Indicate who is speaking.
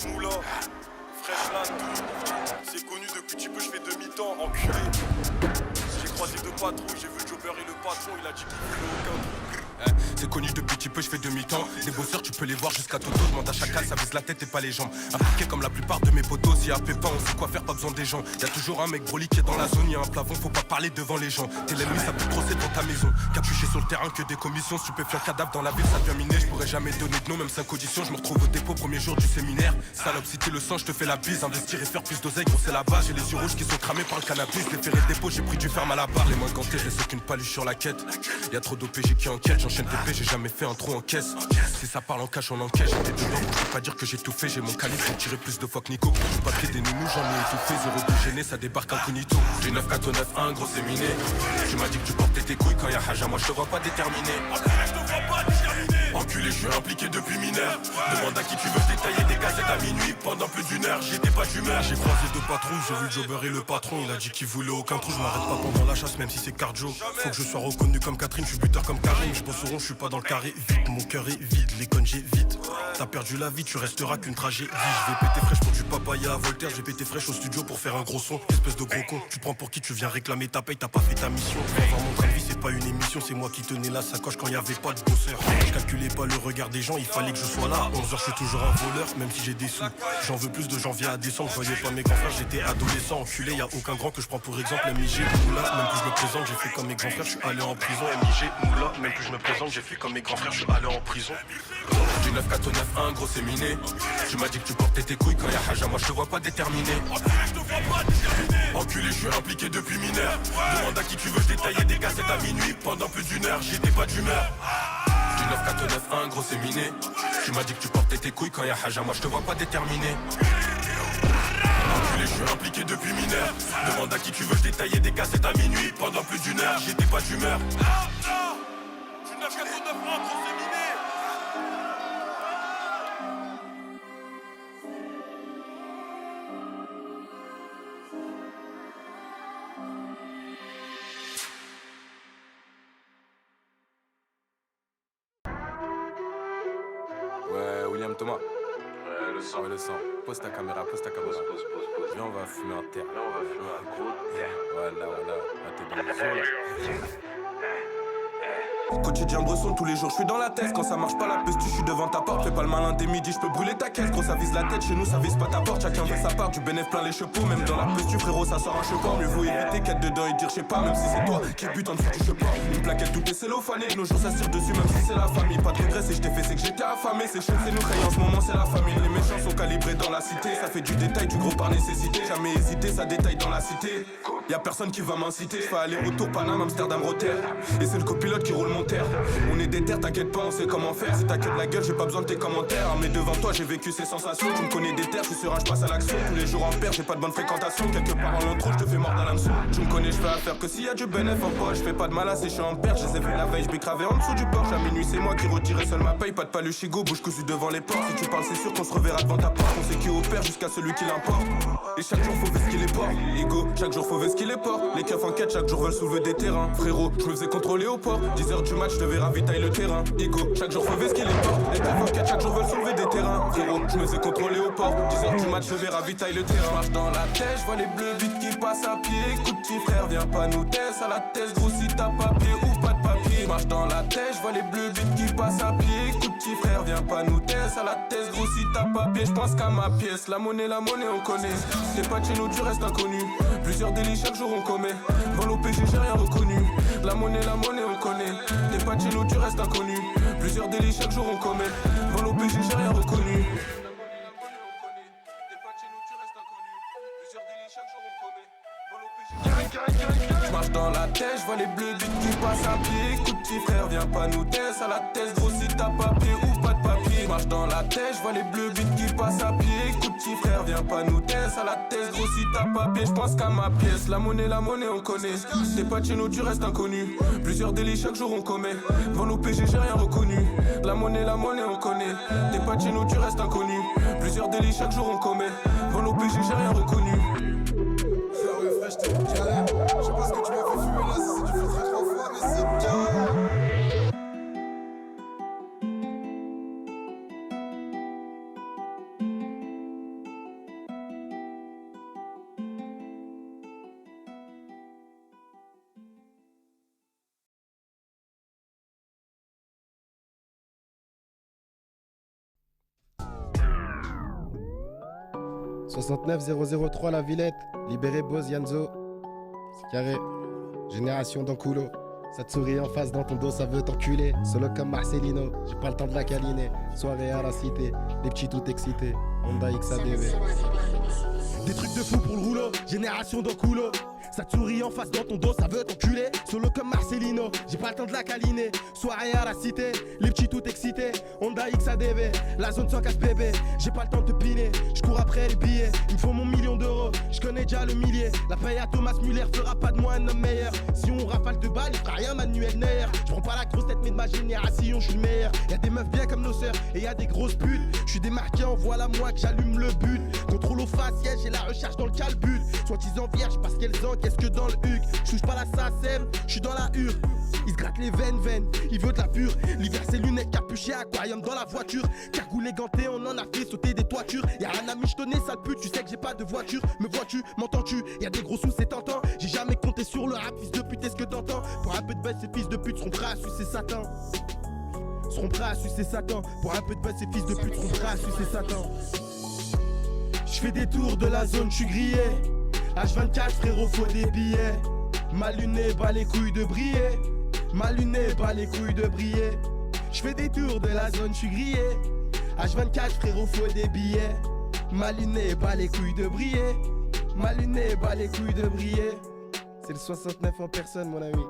Speaker 1: moulin, fraîche là, tout. C'est connu depuis petit peu, je fais demi-temps, enculé. J'ai croisé deux patrons, j'ai vu Jobber et le patron, il a dit qu'il voulait aucun trou.
Speaker 2: C'est connu depuis petit peu, je fais demi-temps. Des bosseurs, tu peux les voir jusqu'à Toto. Demande à chacal, ça vise la tête et pas les jambes. Impliqué comme la plupart de mes potos. Si y a pépin, on sait quoi faire, pas besoin des gens. Y'a toujours un mec broli qui est dans la zone. Y'a un plafond, faut pas parler devant les gens. T'es l'ennemi, ça peut trosser dans ta maison. Capuché sur le terrain, que des commissions. Stupéfiant cadavre dans la ville, ça devient miné. Je pourrais jamais donner de nom, même 5 auditions. Je me retrouve au dépôt, premier jour du séminaire. Salope, si t'es le sang, je te fais la bise. Investir et faire plus d'oseille, gros, c'est la base. J'ai les yeux rouges qui sont cramés par le cannabis. Les ferrés de dépôt, j'ai pris du ferme à la barre. Les mains gantées, je laisse aucune paluche sur la quête. Y'a trop d'OPG qui enquête, j'enchaîne TP, j'ai jamais fait un trou en caisse. Si ça parle en cash, on encaisse. J'étais dedans, je peux pas dire que j'ai tout fait. J'ai mon calibre, j'ai tiré plus de fois que Nico. Du papier des nounous, j'en ai étouffé. Zéro de gêné, ça débarque incognito. J'ai 9 4 9 1, gros c'est miné. Tu m'as dit que tu portais tes couilles quand y'a haja, moi je te vois pas déterminé. Enculé, je suis impliqué depuis mineur. Demande à qui tu veux détailler des gazettes à minuit. Pendant plus d'une heure, j'étais pas d'humeur. J'ai croisé deux patrons, j'ai vu le Jobber et le patron. Il a dit qu'il voulait aucun trou, je m'arrête pas pendant la chasse, même si c'est cardio. Faut que je sois reconnu comme Catherine, je suis buteur comme Karim. Je bosse au rond, je suis pas dans le carré. Vite, mon cœur est vide, les connes j'ai vite. T'as perdu la vie, tu resteras qu'une tragédie. Je vais péter fraîche pour du papaya à Voltaire. J'ai pété fraîche au studio pour faire un gros son. Espèce de gros con, tu prends pour qui tu viens réclamer ta paye, t'as pas fait ta mission. Avoir mon train de vie, c'est pas une émission, c'est moi qui tenais la sacoche quand y avait pas de bosseur. Je calculais pas le regard des gens, il fallait que je sois là. 11h, je suis toujours un voleur, même si j'ai des sous. J'en veux plus de janvier à décembre, je voyais pas mes grands frères, j'étais adolescent. Enculé, y a aucun grand que je prends pour exemple. MIG, Moula, même que je me présente, j'ai fait comme mes grands frères, je suis allé en prison. MIG, Moula, même que je me présente, j'ai fait comme mes grands frères, je suis allé en prison. Du 9 4 9 1, gros c'est miné. Tu m'as dit que tu portais tes couilles quand y'a haja, moi je te vois pas déterminé. Enculé, je suis impliqué depuis mineur. Demande à qui tu veux détailler des gazettes à minuit. Pendant plus d'une heure, j'étais pas d'humeur. Du 9 4 9 1, gros c'est miné. Tu m'as dit que tu portais tes couilles quand y'a haja, moi je te vois pas déterminé. Enculé, je suis impliqué depuis mineur. Demande à qui tu veux détailler des gazettes à minuit. Pendant plus d'une heure, j'étais pas d'humeur. Du 9 4 9 1, gros c'est miné.
Speaker 3: Ouais, William Thomas.
Speaker 4: Ouais, le sang.
Speaker 3: Ouais, le sang. Pose ta caméra, pose ta caméra.
Speaker 4: Pose.
Speaker 3: Viens, on va fumer un terre.
Speaker 4: Là, on va fumer un gros terre.
Speaker 3: Voilà. Là, t'es dans le zone, là.
Speaker 2: Quotidien bresson, tous les jours je suis dans la tête. Quand ça marche pas la peste, je suis devant ta porte. Fais pas le malin dès midi, je peux brûler ta caisse. Gros ça vise la tête, chez nous ça vise pas ta porte. Chacun veut sa part, du bénéf plein les chapeaux. Même dans la peste, frérot ça sort un cheport. Mieux vaut éviter qu'être dedans et dire je sais pas. Même si c'est toi qui bute en dessous du cheport. Une plaquette tout est cellophané, nos jours ça se tire dessus même si c'est la famille. Pas de regret, si je t'ai fait c'est que j'étais affamé. C'est chaud, c'est nous créés en ce moment c'est la famille. Les méchants sont calibrés dans la cité. Ça fait du détail, du gros par nécessité. Jamais hésité, ça détaille dans la cité. Y'a personne qui va m'inciter. Je fais aller-retour Paname, Amsterdam, Rotterdam. Et c'est le copilote qui roule mon terre. On est déter, t'inquiète pas, on sait comment faire. Si t'as que de la gueule, j'ai pas besoin de tes commentaires. Mais devant toi, j'ai vécu ces sensations. Tu me connais des terres, je suis serein, je passe à l'action. Tous les jours en paire, j'ai pas de bonne fréquentation. Quelque part en l'intro, je te fais mordre à l'hameçon. Tu me connais, je fais affaire que s'il y a du bénéf en poche. Je fais pas de mal à sécher en perte. Je les ai vu la veille, je cravé en dessous du porche. À minuit, c'est moi qui retirais seul ma paye. Pas de paluchigo, bouche cousue devant les portes. Si tu parles, c'est sûr qu'on se reverra devant ta porte. On sait qui opère jusqu'à celui qui l'importe. Et chaque jour, faut ver ce qu'il est porte. Ego, chaque jour, faut ver ce qu'il est porte. Les keufs en quête, chaque jour veulent soulever des terrains. Frérot, je me faisais contrôler au port. 10h du match, je devais ravitailler le terrain. Ego, chaque jour faut ver ce qu'il est porte. Les keufs en quête, chaque jour veulent soulever des terrains. Frérot, je me faisais contrôler au port. 10h du match, je vais ravitailler le terrain. Marche dans la tête, je vois les bleus vite qui passent à pied. Écoute petit frère, viens pas nous tester à la tête, gros si t'as papier ou pas de papier. Marche dans la tête, je vois les bleus vite qui passent à pied. Écoute petit frère, viens pas nous tester à la tête, gros si t'as papier. Je pense qu'à ma pièce, la monnaie, on connaît. T'es pas de chez nous, tu restes inconnu. Plusieurs délits chaque jour on commet. Vol au PG, j'ai rien reconnu. La monnaie, on connaît. T'es pas de chez nous, tu restes inconnu. Plusieurs délits chaque jour on commet. Vol au PG, j'ai rien reconnu. Je marche dans la tête, je vois les bleus vite qui passent à pied. Écoute petit frère, viens pas nous tester à la tête, gros si t'as papier ou pas de papier. Je marche dans la tête, je vois les bleus vite qui passent à pied. Écoute petit frère, viens pas nous tester à la tête, gros si t'as papier. Je pense qu'à ma pièce, la monnaie, on connaît. T'es pas de chez nous, tu restes inconnu. Plusieurs délits chaque jour on commet. Vol au PG, j'ai rien reconnu. La monnaie, on connaît. T'es pas de chez nous, tu restes inconnu. Plusieurs délits chaque jour on commet. Vol au PG, j'ai rien reconnu.
Speaker 5: Je sais pas ce que tu m'as fait fumer là, si c'est du filtre 3 fois, mais c'est bien.
Speaker 6: 69003 La Villette, libéré Boz Yanzo. C'est carré. Génération d'Anculo. Ça te sourit en face dans ton dos, ça veut t'enculer. Solo comme Marcelino, j'ai pas le temps de la câliner. Soirée à la cité, les petits tout excités. Honda XADV.
Speaker 7: Des trucs de fou pour le rouleau, génération d'Anculo. Ça te sourit en face dans ton dos, ça veut t'enculer. Solo comme Marcelino, j'ai pas le temps de la câliner. Soirée à la cité, les petits tout excités. Honda XADV, la zone sans casse bébé. J'ai pas le temps de te piner, je cours après les billets. Il me faut mon million d'euros, je connais déjà le millier. La paye à Thomas Muller fera pas de moi un homme meilleur. Si on rafale de balles, il fera rien Manuel Neuer. Je prends pas la grosse tête mais de ma génération, je suis le meilleur. Y'a des meufs bien comme nos sœurs et y'a des grosses putes. Je suis démarqué, en voilà moi que j'allume le but. Contrôle au faciès, j'ai la recherche dans le calbut. Soit-disant vierge parce qu'elles encaissent que dans le huc. Je touche pas la SACEM, je suis dans la hure. Il se gratte les veines, il veut de la pure. L'hiver ses lunettes capuchées, aquarium dans la voiture. Cagoulé ganté, on en a fait sauter des toitures. Y'a rien à michetonner, sale pute, tu sais que j'ai pas de voiture. Me vois-tu, m'entends-tu, y'a des gros sous, c'est tentant. J'ai jamais compté sur le rap, fils de pute, est-ce que t'entends? Pour un peu de buzz, ces fils de pute seront prêts à sucer Satan. Seront prêts à sucer Satan. Pour un peu de buzz, ces fils de pute seront prêts à sucer Satan. J'fais des tours de la zone, j'suis grillé. H24 frérot, faut des billets. Ma lunette bat les couilles de briller. Ma lunette bat les couilles de briller. J'fais des tours de la zone, j'suis grillé. H24 frérot, faut des billets. Ma lunette bat les couilles de briller. Ma lunette bat les couilles de briller. C'est le 69 en personne mon ami.